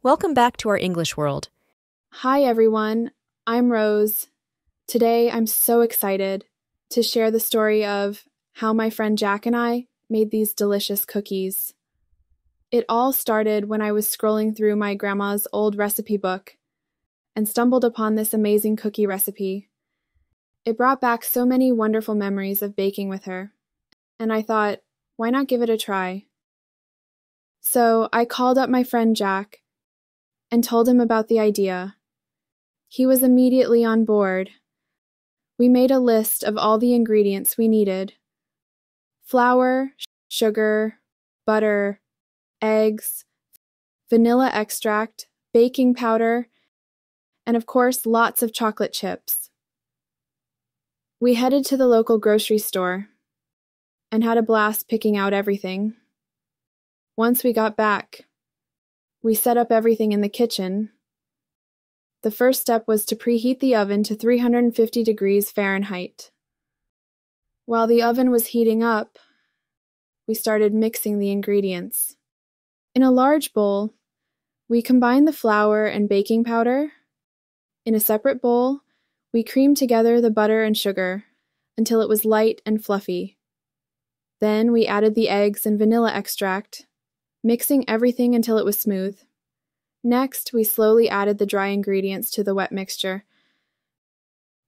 Welcome back to our English world. Hi everyone, I'm Rose. Today I'm so excited to share the story of how my friend Jack and I made these delicious cookies. It all started when I was scrolling through my grandma's old recipe book and stumbled upon this amazing cookie recipe. It brought back so many wonderful memories of baking with her, and I thought, why not give it a try? So I called up my friend Jack and told him about the idea. He was immediately on board. We made a list of all the ingredients we needed: flour, sugar, butter, eggs, vanilla extract, baking powder, and of course, lots of chocolate chips. We headed to the local grocery store and had a blast picking out everything. Once we got back, we set up everything in the kitchen. The first step was to preheat the oven to 350 degrees Fahrenheit. While the oven was heating up, we started mixing the ingredients. In a large bowl, we combined the flour and baking powder. In a separate bowl, we creamed together the butter and sugar until it was light and fluffy. Then we added the eggs and vanilla extract, mixing everything until it was smooth. Next, we slowly added the dry ingredients to the wet mixture,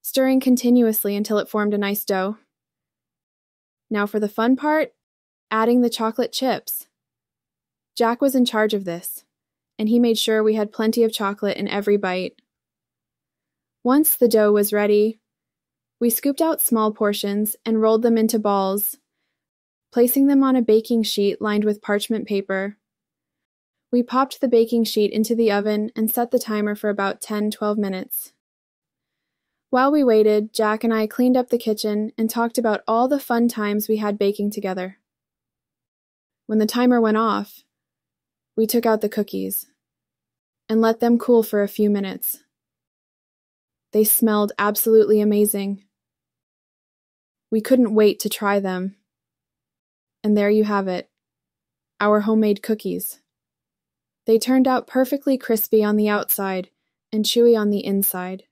stirring continuously until it formed a nice dough. Now for the fun part, adding the chocolate chips. Jack was in charge of this, and he made sure we had plenty of chocolate in every bite. Once the dough was ready, we scooped out small portions and rolled them into balls, placing them on a baking sheet lined with parchment paper. We popped the baking sheet into the oven and set the timer for about 10-12 minutes. While we waited, Jack and I cleaned up the kitchen and talked about all the fun times we had baking together. When the timer went off, we took out the cookies and let them cool for a few minutes. They smelled absolutely amazing. We couldn't wait to try them. And there you have it, our homemade cookies. They turned out perfectly crispy on the outside and chewy on the inside.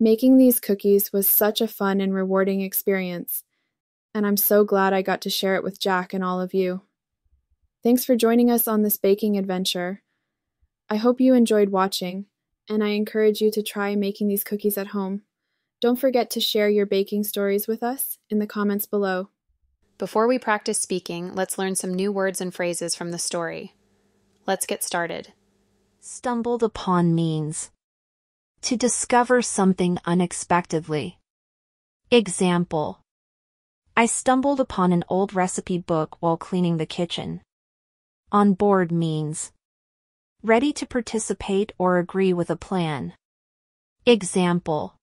Making these cookies was such a fun and rewarding experience, and I'm so glad I got to share it with Jack and all of you. Thanks for joining us on this baking adventure. I hope you enjoyed watching, and I encourage you to try making these cookies at home. Don't forget to share your baking stories with us in the comments below. Before we practice speaking, let's learn some new words and phrases from the story. Let's get started. Stumbled upon means to discover something unexpectedly. Example: I stumbled upon an old recipe book while cleaning the kitchen. On board means ready to participate or agree with a plan. Example: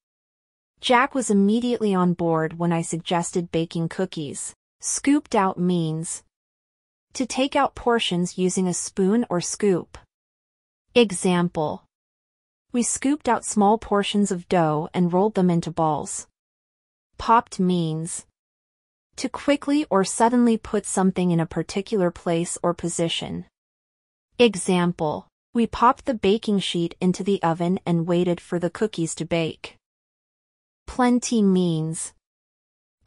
Jack was immediately on board when I suggested baking cookies. Scooped out means to take out portions using a spoon or scoop. Example: we scooped out small portions of dough and rolled them into balls. Popped means to quickly or suddenly put something in a particular place or position. Example: we popped the baking sheet into the oven and waited for the cookies to bake. Plenty means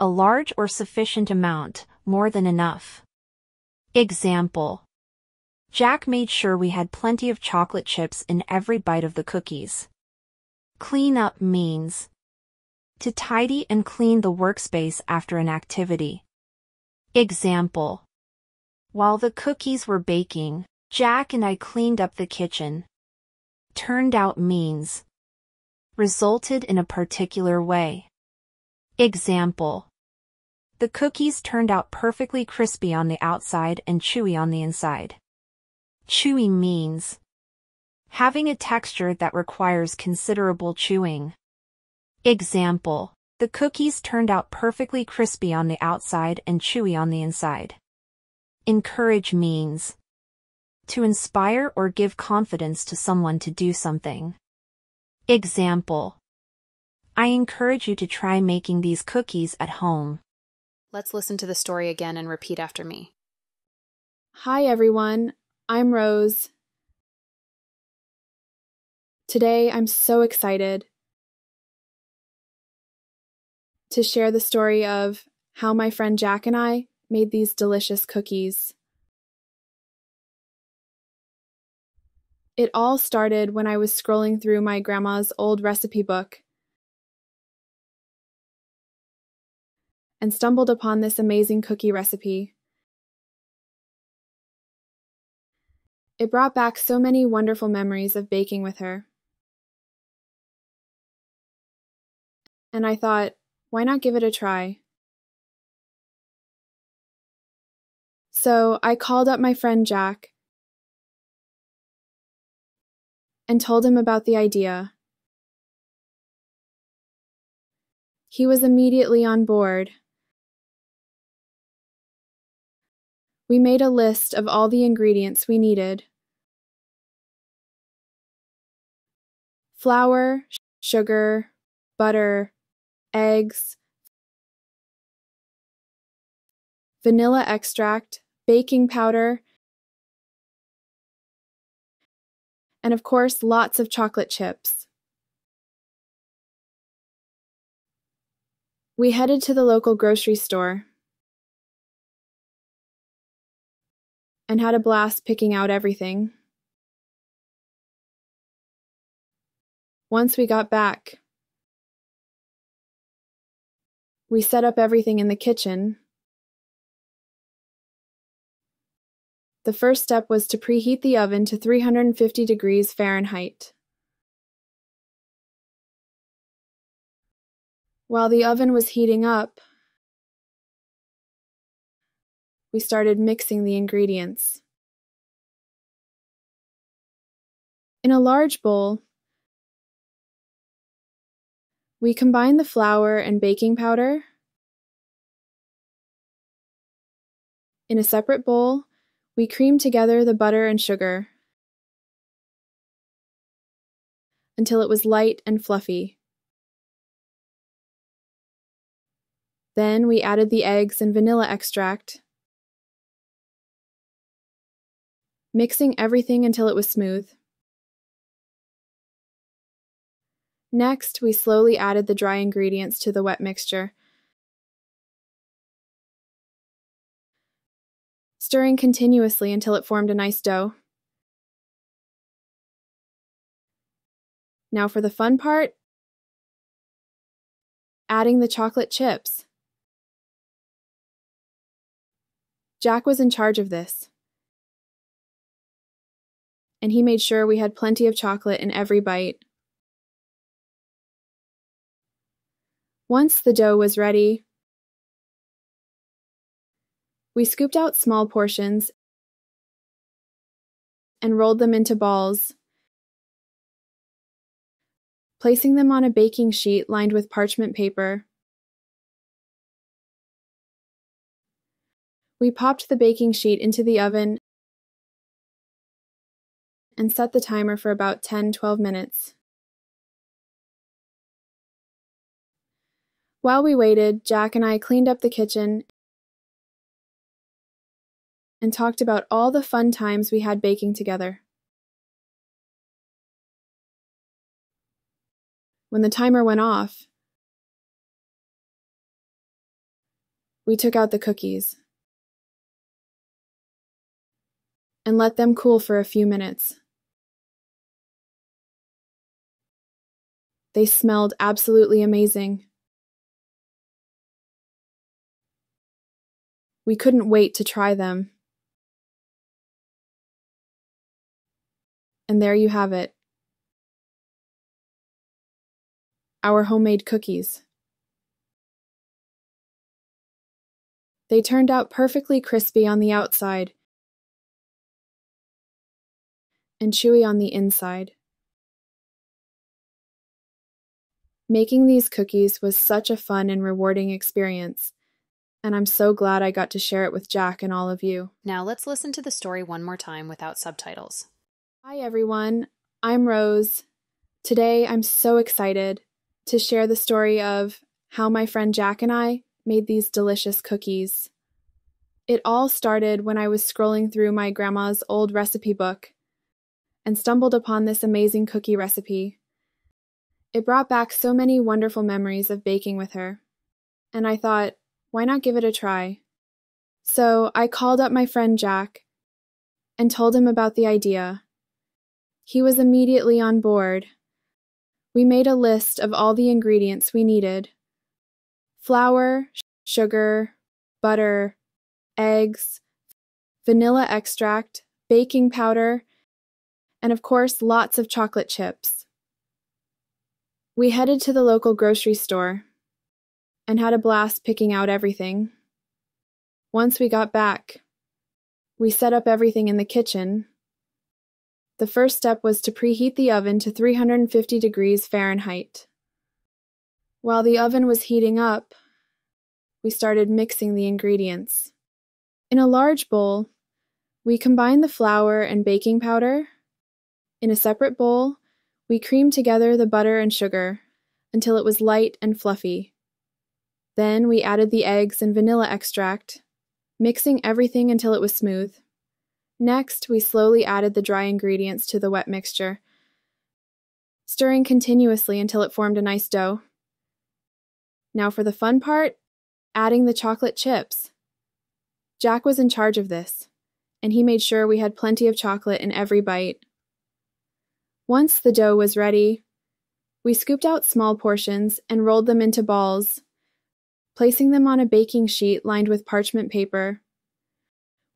a large or sufficient amount, more than enough. Example: Jack made sure we had plenty of chocolate chips in every bite of the cookies. Clean up means to tidy and clean the workspace after an activity. Example: while the cookies were baking, Jack and I cleaned up the kitchen. Turned out means resulted in a particular way. Example: the cookies turned out perfectly crispy on the outside and chewy on the inside. Chewy means having a texture that requires considerable chewing. Example: the cookies turned out perfectly crispy on the outside and chewy on the inside. Encourage means to inspire or give confidence to someone to do something. Example: I encourage you to try making these cookies at home. Let's listen to the story again and repeat after me. Hi everyone, I'm Rose. Today, I'm so excited to share the story of how my friend Jack and I made these delicious cookies. It all started when I was scrolling through my grandma's old recipe book and stumbled upon this amazing cookie recipe. It brought back so many wonderful memories of baking with her. And I thought, why not give it a try? So I called up my friend Jack and told him about the idea. He was immediately on board. We made a list of all the ingredients we needed: flour, sugar, butter, eggs, vanilla extract, baking powder, and of course, lots of chocolate chips. We headed to the local grocery store and had a blast picking out everything. Once we got back, we set up everything in the kitchen. The first step was to preheat the oven to 350 degrees Fahrenheit. While the oven was heating up, we started mixing the ingredients. In a large bowl, we combined the flour and baking powder. In a separate bowl, we creamed together the butter and sugar until it was light and fluffy. Then we added the eggs and vanilla extract, mixing everything until it was smooth. Next, we slowly added the dry ingredients to the wet mixture, stirring continuously until it formed a nice dough. Now for the fun part, adding the chocolate chips. Jack was in charge of this, and he made sure we had plenty of chocolate in every bite. Once the dough was ready, we scooped out small portions and rolled them into balls, placing them on a baking sheet lined with parchment paper. We popped the baking sheet into the oven and set the timer for about 10-12 minutes. While we waited, Jack and I cleaned up the kitchen and talked about all the fun times we had baking together. When the timer went off, we took out the cookies and let them cool for a few minutes. They smelled absolutely amazing. We couldn't wait to try them. And there you have it. Our homemade cookies. They turned out perfectly crispy on the outside and chewy on the inside. Making these cookies was such a fun and rewarding experience, and I'm so glad I got to share it with Jack and all of you. Now let's listen to the story one more time without subtitles. Hi everyone, I'm Rose. Today I'm so excited to share the story of how my friend Jack and I made these delicious cookies. It all started when I was scrolling through my grandma's old recipe book and stumbled upon this amazing cookie recipe. It brought back so many wonderful memories of baking with her, and I thought, why not give it a try? So I called up my friend Jack and told him about the idea. He was immediately on board. We made a list of all the ingredients we needed: flour, sugar, butter, eggs, vanilla extract, baking powder, and of course, lots of chocolate chips. We headed to the local grocery store and had a blast picking out everything. Once we got back, we set up everything in the kitchen. The first step was to preheat the oven to 350 degrees Fahrenheit. While the oven was heating up, we started mixing the ingredients. In a large bowl, we combined the flour and baking powder. In a separate bowl, we creamed together the butter and sugar until it was light and fluffy. Then we added the eggs and vanilla extract, mixing everything until it was smooth. Next, we slowly added the dry ingredients to the wet mixture, stirring continuously until it formed a nice dough. Now for the fun part, adding the chocolate chips. Jack was in charge of this, and he made sure we had plenty of chocolate in every bite. Once the dough was ready, we scooped out small portions and rolled them into balls, placing them on a baking sheet lined with parchment paper.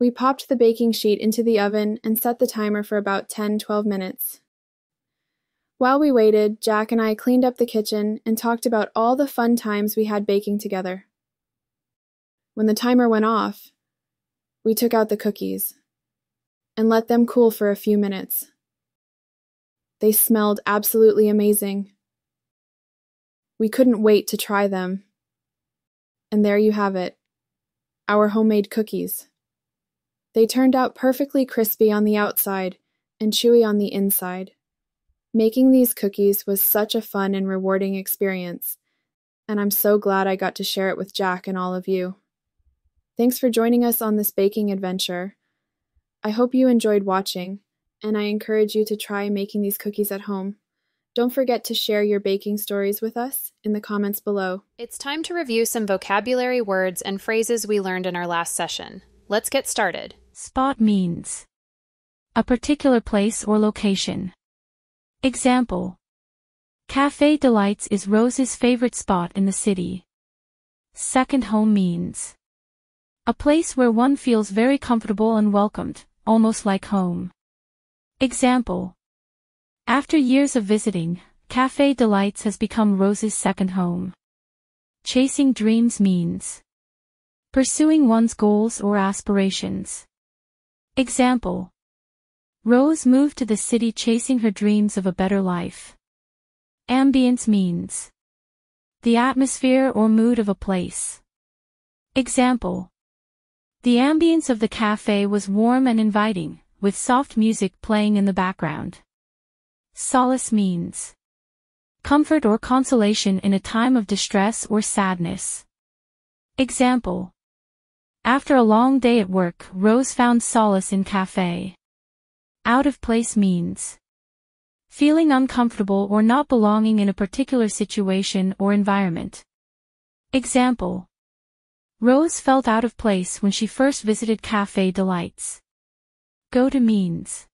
We popped the baking sheet into the oven and set the timer for about 10-12 minutes. While we waited, Jack and I cleaned up the kitchen and talked about all the fun times we had baking together. When the timer went off, we took out the cookies and let them cool for a few minutes. They smelled absolutely amazing. We couldn't wait to try them. And there you have it, our homemade cookies. They turned out perfectly crispy on the outside and chewy on the inside. Making these cookies was such a fun and rewarding experience, and I'm so glad I got to share it with Jack and all of you. Thanks for joining us on this baking adventure. I hope you enjoyed watching, and I encourage you to try making these cookies at home. Don't forget to share your baking stories with us in the comments below. It's time to review some vocabulary words and phrases we learned in our last session. Let's get started. Spot means a particular place or location. Example: Café Delights is Rose's favorite spot in the city. Second home means a place where one feels very comfortable and welcomed, almost like home. Example: After years of visiting, Café Delights has become Rose's second home. Chasing dreams means pursuing one's goals or aspirations. Example: Rose moved to the city chasing her dreams of a better life. Ambience means the atmosphere or mood of a place. Example: The ambience of the cafe was warm and inviting, with soft music playing in the background. Solace means comfort or consolation in a time of distress or sadness. Example: After a long day at work, Rose found solace in cafe. Out of place means feeling uncomfortable or not belonging in a particular situation or environment. Example: Rose felt out of place when she first visited Café Delights. Go-to means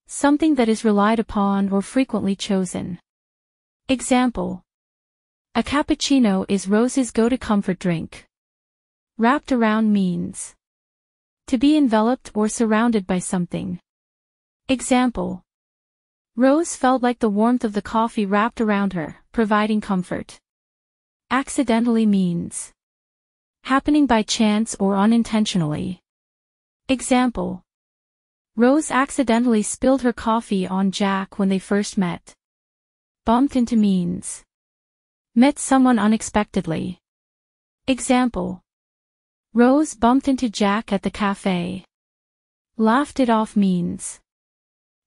something that is relied upon or frequently chosen. Example: A cappuccino is Rose's go-to comfort drink. Wrapped around means to be enveloped or surrounded by something. Example: Rose felt like the warmth of the coffee wrapped around her, providing comfort. Accidentally means happening by chance or unintentionally. Example: Rose accidentally spilled her coffee on Jack when they first met. Bumped into means met someone unexpectedly. Example: Rose bumped into Jack at the cafe. Laughed it off means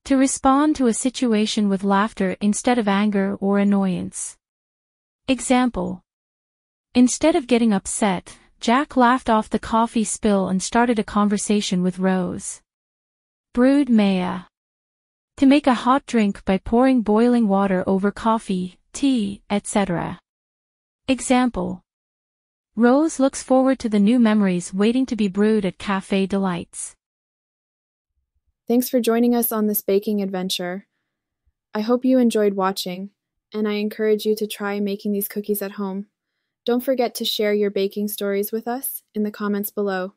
to respond to a situation with laughter instead of anger or annoyance. Example: Instead of getting upset, Jack laughed off the coffee spill and started a conversation with Rose. Brood Maya To make a hot drink by pouring boiling water over coffee, tea, etc. Example. Rose looks forward to the new memories waiting to be brewed at Cafe Delights. Thanks for joining us on this baking adventure. I hope you enjoyed watching, and I encourage you to try making these cookies at home. Don't forget to share your baking stories with us in the comments below.